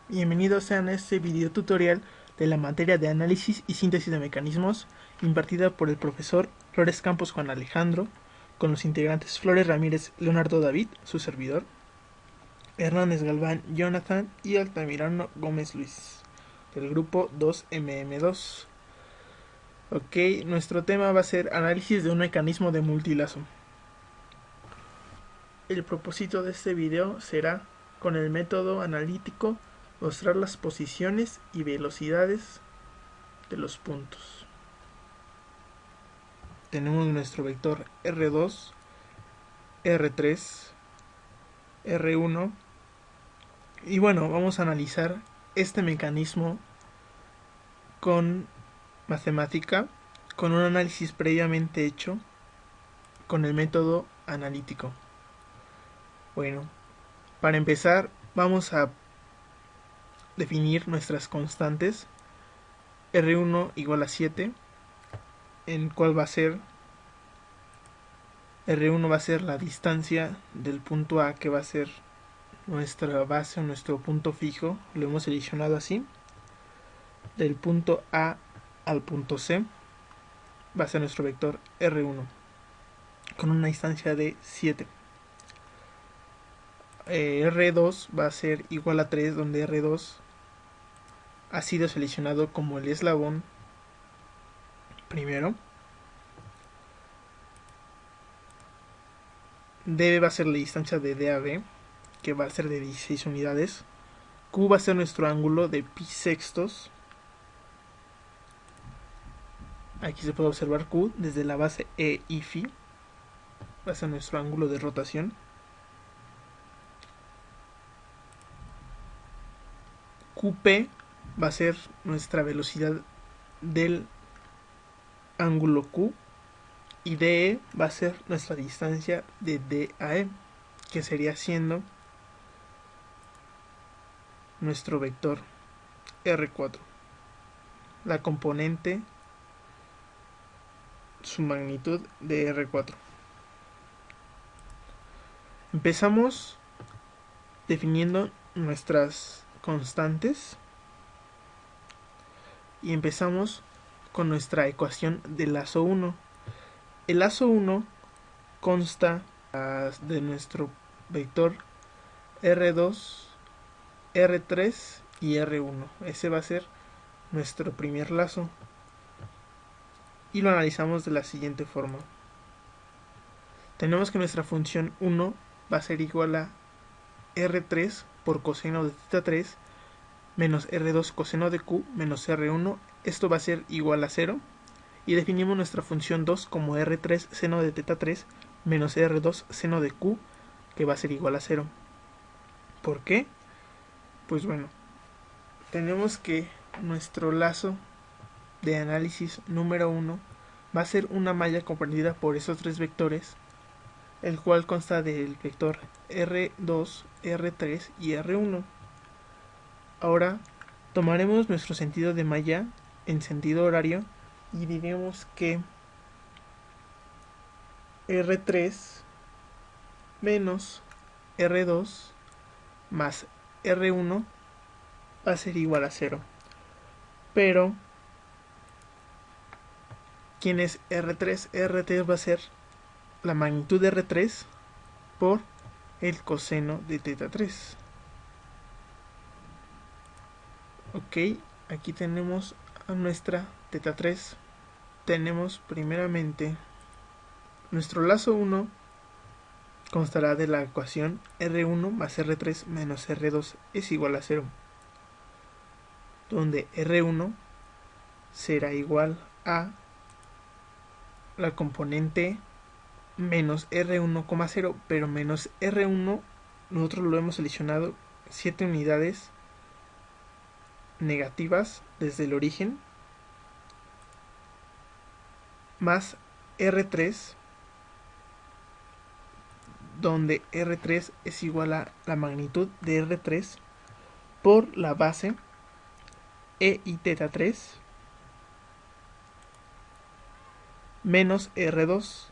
Bienvenidos sean a este video tutorial de la materia de análisis y síntesis de mecanismos impartida por el profesor Flores Campos Juan Alejandro, con los integrantes Flores Ramírez Leonardo David, su servidor, Hernández Galván Jonathan y Altamirano Gómez Luis, del grupo 2MM2. Ok, nuestro tema va a ser análisis de un mecanismo de multilazo. El propósito de este video será, con el método analítico, mostrar las posiciones y velocidades de los puntos. Tenemos nuestro vector R2, R3, R1 y bueno, vamos a analizar este mecanismo con matemática, con un análisis previamente hecho con el método analítico. Bueno, para empezar vamos a definir nuestras constantes. R1 igual a 7, en cual va a ser R1 va a ser la distancia del punto A, que va a ser nuestra base o nuestro punto fijo, lo hemos seleccionado así, del punto A al punto C, va a ser nuestro vector R1, con una distancia de 7. R2 va a ser igual a 3, donde R2 ha sido seleccionado como el eslabón primero. D va a ser la distancia de D a B, que va a ser de 16 unidades. Q va a ser nuestro ángulo de pi sextos. Aquí se puede observar Q desde la base E y Φ. Va a ser nuestro ángulo de rotación. QP va a ser nuestra velocidad del ángulo Q. Y DE va a ser nuestra distancia de D a E, que sería siendo nuestro vector R4. La componente, su magnitud de R4. Empezamos definiendo nuestras constantes y empezamos con nuestra ecuación del lazo 1. El lazo 1 consta de nuestro vector R2, R3 y R1. Ese va a ser nuestro primer lazo y lo analizamos de la siguiente forma. Tenemos que nuestra función 1 va a ser igual a R3 por coseno de teta 3 menos R2 coseno de Q menos R1. Esto va a ser igual a 0. Y definimos nuestra función 2 como R3 seno de teta 3 menos R2 seno de Q, que va a ser igual a 0. ¿Por qué? Pues bueno, tenemos que nuestro lazo de análisis número 1 va a ser una malla comprendida por esos tres vectores, el cual consta del vector R2, R3 y R1. Ahora tomaremos nuestro sentido de malla en sentido horario y diremos que R3 menos R2 más R1 va a ser igual a 0. Pero, ¿quién es R3? R3 va a ser la magnitud de R3 por el coseno de teta 3. Ok, aquí tenemos a nuestra teta 3. Tenemos primeramente nuestro lazo 1 constará de la ecuación R1 más R3 menos R2 es igual a 0, donde R1 será igual a la componente menos R1,0, pero menos R1 nosotros lo hemos seleccionado 7 unidades negativas desde el origen, más R3, donde R3 es igual a la magnitud de R3 por la base E y teta 3 menos R2,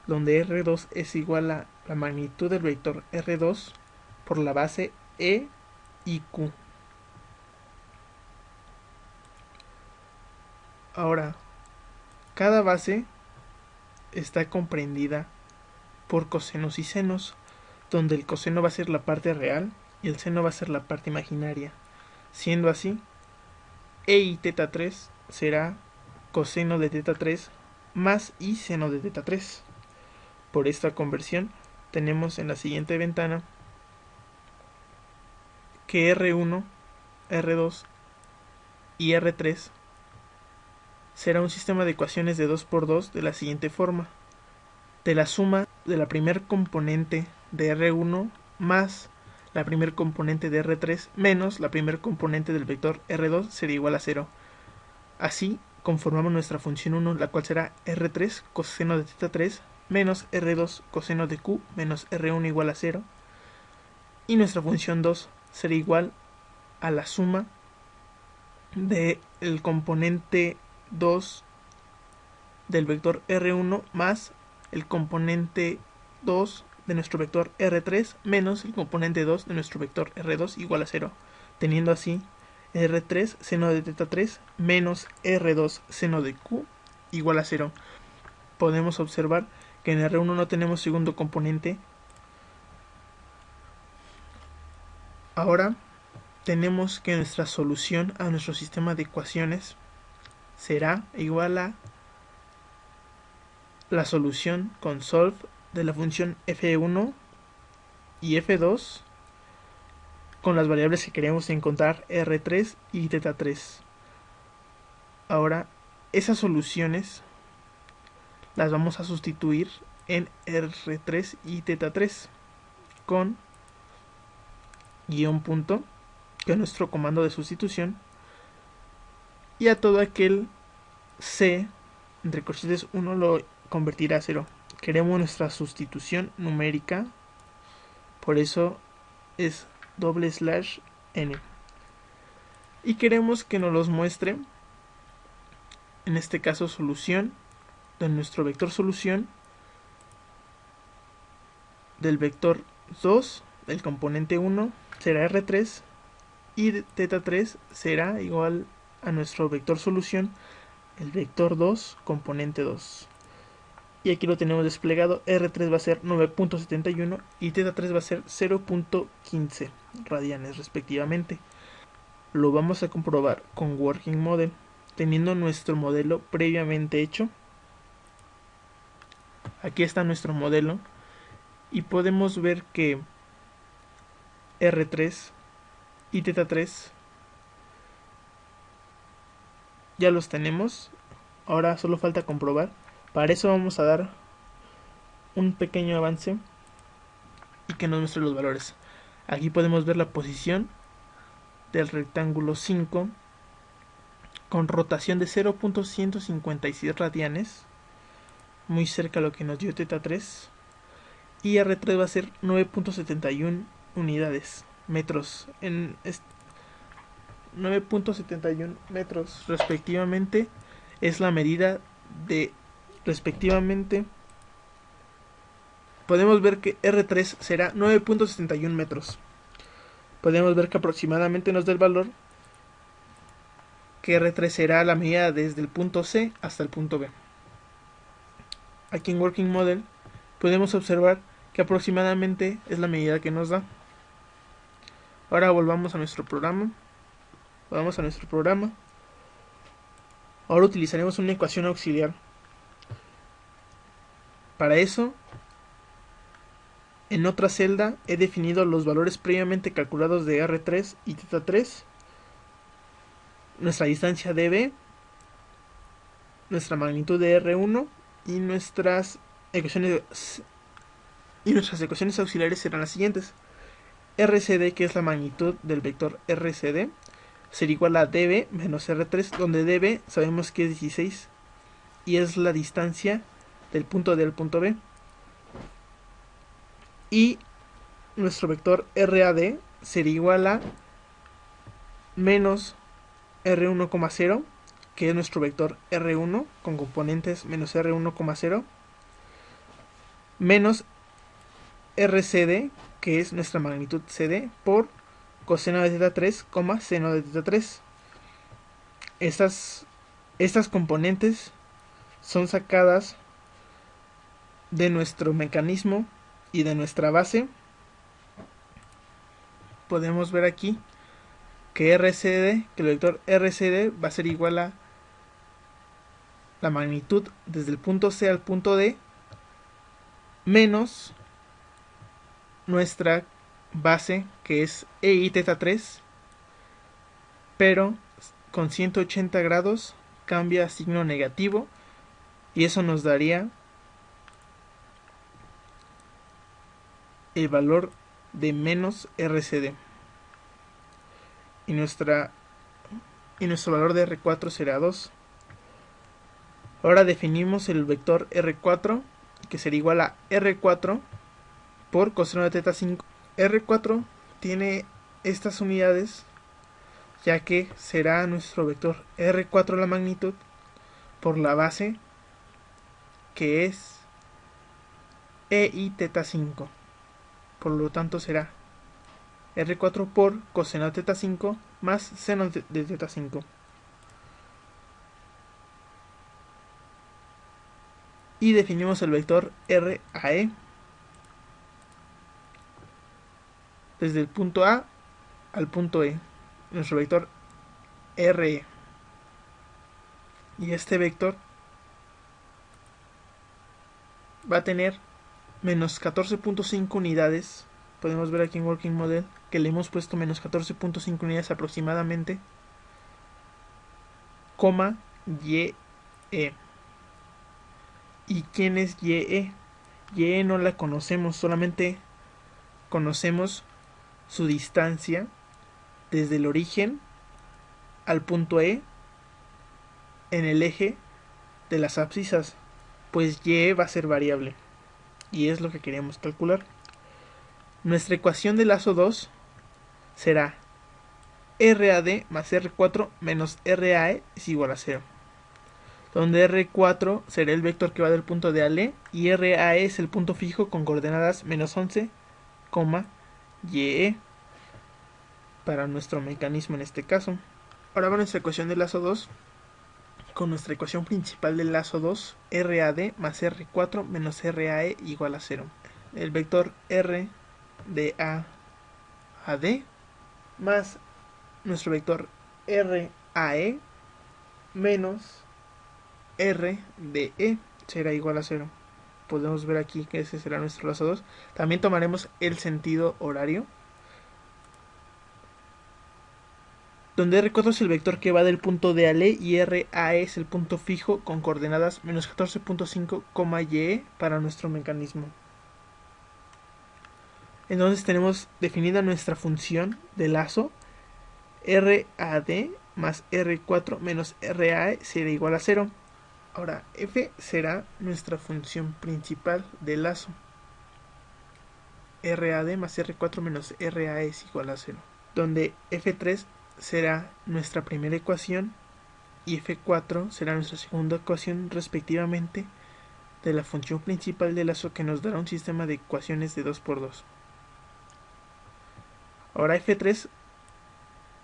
donde R2 es igual a la magnitud del vector R2 por la base E y Q. Ahora, cada base está comprendida por cosenos y senos, donde el coseno va a ser la parte real y el seno va a ser la parte imaginaria. Siendo así, e y teta 3 será coseno de teta 3 más y seno de teta 3. Por esta conversión tenemos en la siguiente ventana que R1, R2 y R3 será un sistema de ecuaciones de 2 por 2 de la siguiente forma: de la suma de la primer componente de R1 más la primer componente de R3 menos la primer componente del vector R2 será igual a 0. Así conformamos nuestra función 1, la cual será R3 coseno de teta 3 menos R2 coseno de Q menos R1 igual a 0. Y nuestra función 2 será igual a la suma del componente 2 del vector R1 más el componente 2 de nuestro vector R3 menos el componente 2 de nuestro vector R2 igual a 0, teniendo así R3 seno de teta 3 menos R2 seno de Q igual a 0. Podemos observar que en R1 no tenemos segundo componente. Ahora tenemos que nuestra solución a nuestro sistema de ecuaciones será igual a la solución con solve de la función f1 y f2 con las variables que queremos encontrar, r3 y teta 3. Ahora, esas soluciones las vamos a sustituir en r3 y teta 3 con guión punto, que es nuestro comando de sustitución, y a todo aquel c entre corchetes 1 lo convertirá a 0. Queremos nuestra sustitución numérica, por eso es /n. Y queremos que nos los muestre, en este caso solución de nuestro vector solución del vector 2 del componente 1 será R3 y teta 3 será igual a nuestro vector solución el vector 2 componente 2. Y aquí lo tenemos desplegado. R3 va a ser 9.71 y teta 3 va a ser 0.15 radianes respectivamente. Lo vamos a comprobar con Working Model, teniendo nuestro modelo previamente hecho. Aquí está nuestro modelo y podemos ver que R3 y teta 3 ya los tenemos. Ahora solo falta comprobar. Para eso vamos a dar un pequeño avance y que nos muestre los valores. Aquí podemos ver la posición del rectángulo 5 con rotación de 0.156 radianes, muy cerca a lo que nos dio teta 3, y R3 va a ser 9.71 unidades, metros, en 9.71 metros respectivamente, es la medida de respectivamente. Podemos ver que R3 será 9.71 metros. Podemos ver que aproximadamente nos da el valor que R3 será la medida desde el punto C hasta el punto B. Aquí en Working Model podemos observar que aproximadamente es la medida que nos da. Ahora volvamos a nuestro programa. Ahora utilizaremos una ecuación auxiliar. Para eso, en otra celda he definido los valores previamente calculados de R3 y teta 3, nuestra distancia dB, nuestra magnitud de R1 y nuestras ecuaciones auxiliares serán las siguientes. RCD, que es la magnitud del vector RCD, será igual a dB menos R3, donde dB sabemos que es 16 y es la distancia del punto D al punto B. Y nuestro vector RAD sería igual a menos R1,0, que es nuestro vector R1 con componentes menos R1,0, menos RCD, que es nuestra magnitud CD, por coseno de teta 3, seno de teta 3. Estas componentes son sacadas de nuestro mecanismo y de nuestra base. Podemos ver aquí que RCD, que el vector RCD va a ser igual a la magnitud desde el punto C al punto D menos nuestra base, que es EI teta 3, pero con 180 grados cambia a signo negativo, y eso nos daría el valor de menos RCD, y nuestro valor de R4 será 2. Ahora definimos el vector R4, que será igual a R4 por coseno de teta 5. R4 tiene estas unidades, ya que será nuestro vector R4 la magnitud por la base, que es EI teta 5. Por lo tanto será R4 por coseno de teta 5 más seno de teta 5. Y definimos el vector RAE desde el punto A al punto E, nuestro vector RE. Y este vector va a tener menos 14.5 unidades. Podemos ver aquí en Working Model que le hemos puesto menos 14.5 unidades aproximadamente, coma YE. ¿Y quién es YE? YE no la conocemos, solamente conocemos su distancia desde el origen al punto E en el eje de las abscisas, pues Y va a ser variable, y es lo que queremos calcular. Nuestra ecuación de lazo 2 será RAD más R4 menos RAE es igual a 0, donde R4 será el vector que va del punto D al E y RAE es el punto fijo con coordenadas menos 11, YE para nuestro mecanismo en este caso. Ahora va nuestra ecuación del lazo 2 con nuestra ecuación principal del lazo 2, RAD más R4 menos RAE igual a 0. El vector R de A a D más nuestro vector RAE menos R de E será igual a 0. Podemos ver aquí que ese será nuestro lazo 2. También tomaremos el sentido horario, donde R4 es el vector que va del punto D al E y RAE es el punto fijo con coordenadas menos 14.5, YE para nuestro mecanismo. Entonces tenemos definida nuestra función de lazo. RAD más R4 menos RAE será igual a 0. Ahora f será nuestra función principal de lazo. RAD más R4 menos RAE es igual a 0, donde f3 será nuestra primera ecuación y f4 será nuestra segunda ecuación respectivamente de la función principal de lazo, que nos dará un sistema de ecuaciones de 2×2. Ahora f3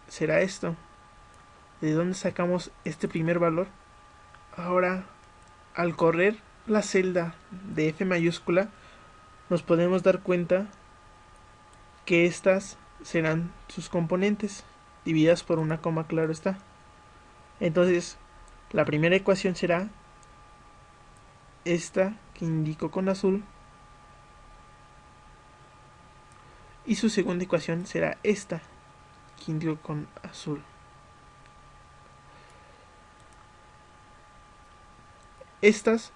será esto. ¿De dónde sacamos este primer valor? Ahora, al correr la celda de f mayúscula, nos podemos dar cuenta que estas serán sus componentes, divididas por una coma, claro está. Entonces, la primera ecuación será esta que indico con azul, y su segunda ecuación será esta que indico con azul. Estas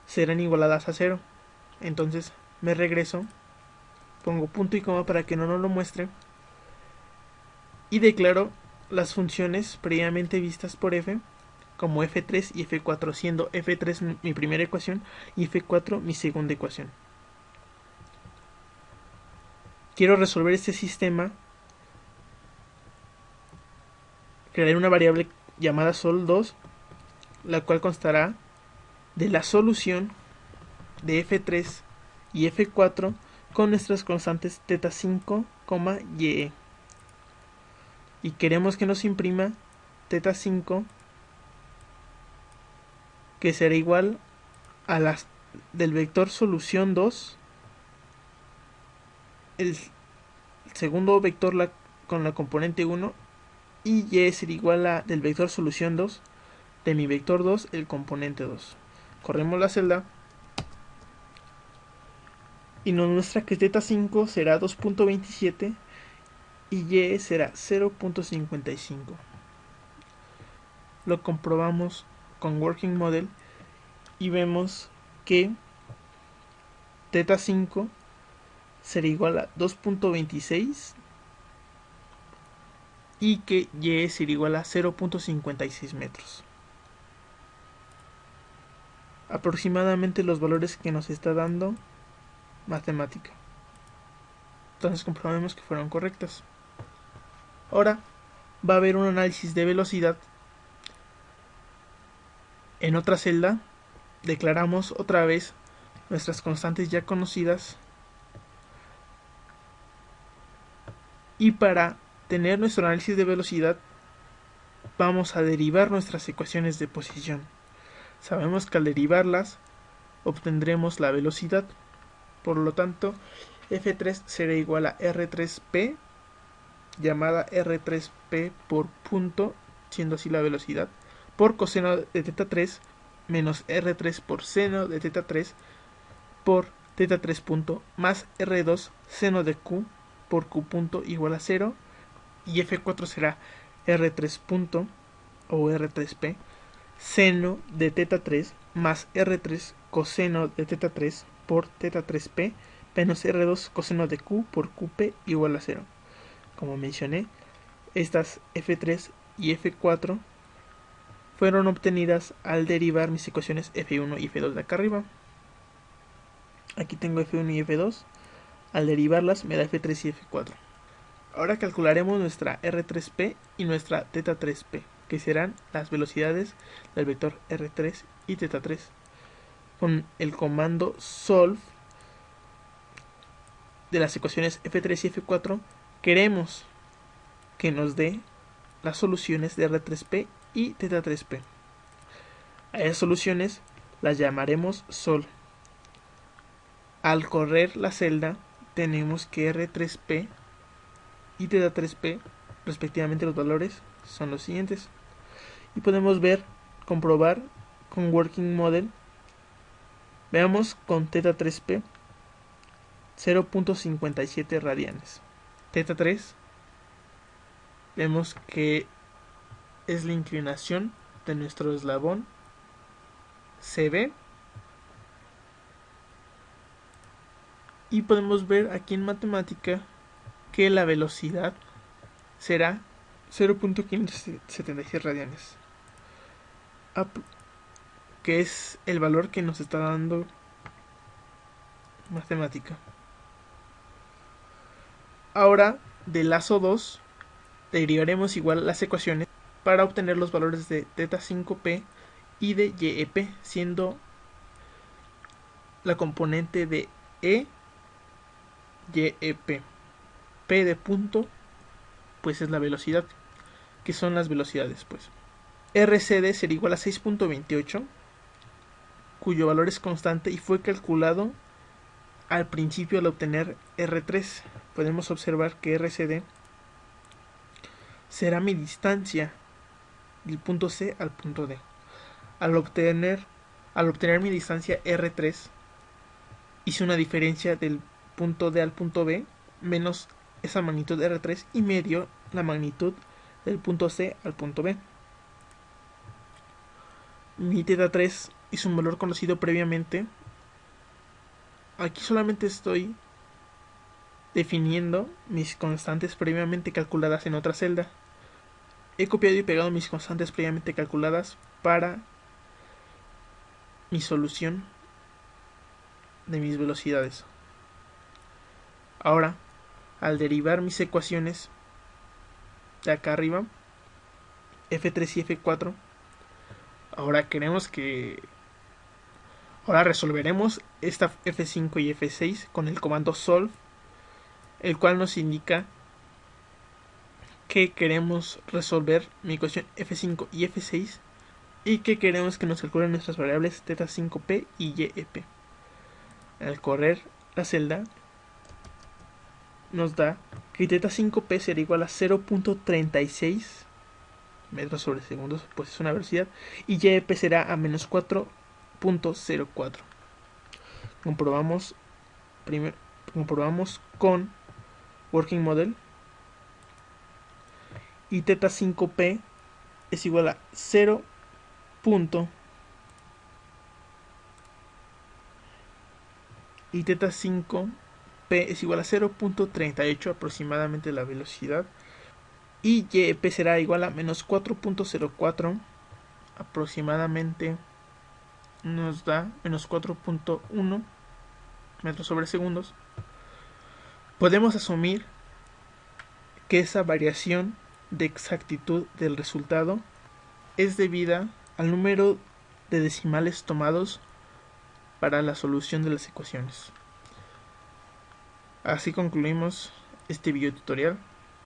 serán igualadas a 0. Entonces me regreso, pongo punto y coma para que no nos lo muestre, y declaro las funciones previamente vistas por f como f3 y f4, siendo f3 mi primera ecuación y f4 mi segunda ecuación. Quiero resolver este sistema. Crearé una variable llamada sol2, la cual constará de la solución de f3 y f4 con nuestras constantes θ5, YE. y queremos que nos imprima θ 5, que será igual a las del vector solución 2, el segundo vector con la componente 1, y y será igual a del vector solución 2 de mi vector 2, el componente 2. Corremos la celda y nos muestra que θ 5 será 2.27 y y será 0.55. Lo comprobamos con Working Model y vemos que θ 5 será igual a 2.26 y que y será igual a 0.56 metros. Aproximadamente los valores que nos está dando matemática. Entonces comprobemos que fueron correctas. Ahora va a haber un análisis de velocidad. En otra celda declaramos otra vez nuestras constantes ya conocidas, y para tener nuestro análisis de velocidad vamos a derivar nuestras ecuaciones de posición. Sabemos que al derivarlas obtendremos la velocidad, por lo tanto F3 será igual a R3P, llamada R3P por punto, siendo así la velocidad, por coseno de θ3 menos R3 por seno de θ3 por θ3 punto más R2 seno de Q por Q punto igual a 0, y F4 será R3 punto o R3P seno de θ3 más R3 coseno de θ3 por θ3P menos R2 coseno de Q por QP igual a 0. Como mencioné, estas F3 y F4 fueron obtenidas al derivar mis ecuaciones F1 y F2 de acá arriba. Aquí tengo F1 y F2. Al derivarlas me da F3 y F4. Ahora calcularemos nuestra R3P y nuestra θ3P, que serán las velocidades del vector R3 y θ3. Con el comando solve de las ecuaciones F3 y F4 queremos que nos dé las soluciones de R3P y θ3P. A esas soluciones las llamaremos sol. Al correr la celda tenemos que R3P y θ3P, respectivamente, los valores son los siguientes, y podemos comprobar con Working Model. Veamos con θ3P 0.57 radianes. θ3 vemos que es la inclinación de nuestro eslabón CB, y podemos ver aquí en matemática que la velocidad será 0.576 radianes, que es el valor que nos está dando matemática. Ahora, del lazo 2 derivaremos igual las ecuaciones para obtener los valores de θ5P y de YEP, siendo la componente de YEP. P de punto, pues es la velocidad, que son las velocidades, pues. RCD será igual a 6.28, cuyo valor es constante y fue calculado al principio al obtener R3. Podemos observar que RCD será mi distancia del punto C al punto D. Al obtener mi distancia R3, hice una diferencia del punto D al punto B menos esa magnitud de R3 y me dio la magnitud del punto C al punto B. Mi θ3 es un valor conocido previamente. Aquí solamente estoy definiendo mis constantes previamente calculadas en otra celda. He copiado y pegado mis constantes previamente calculadas para mi solución de mis velocidades. Ahora, al derivar mis ecuaciones de acá arriba, F3 y F4, ahora resolveremos esta F5 y F6 con el comando solve, el cual nos indica que queremos resolver mi ecuación f5 y f6 y que queremos que nos calculen nuestras variables θ5p y yep. Al correr la celda nos da que θ5p será igual a 0.36 metros sobre segundos, pues es una velocidad, y yep será a menos 4.04. Comprobamos con Working Model, y θ5p es igual a 0. Y θ5p es igual a 0.38 aproximadamente la velocidad, y yep será igual a menos 4.04 aproximadamente, nos da menos 4.1 metros sobre segundos. Podemos asumir que esa variación de exactitud del resultado es debida al número de decimales tomados para la solución de las ecuaciones. Así concluimos este video tutorial.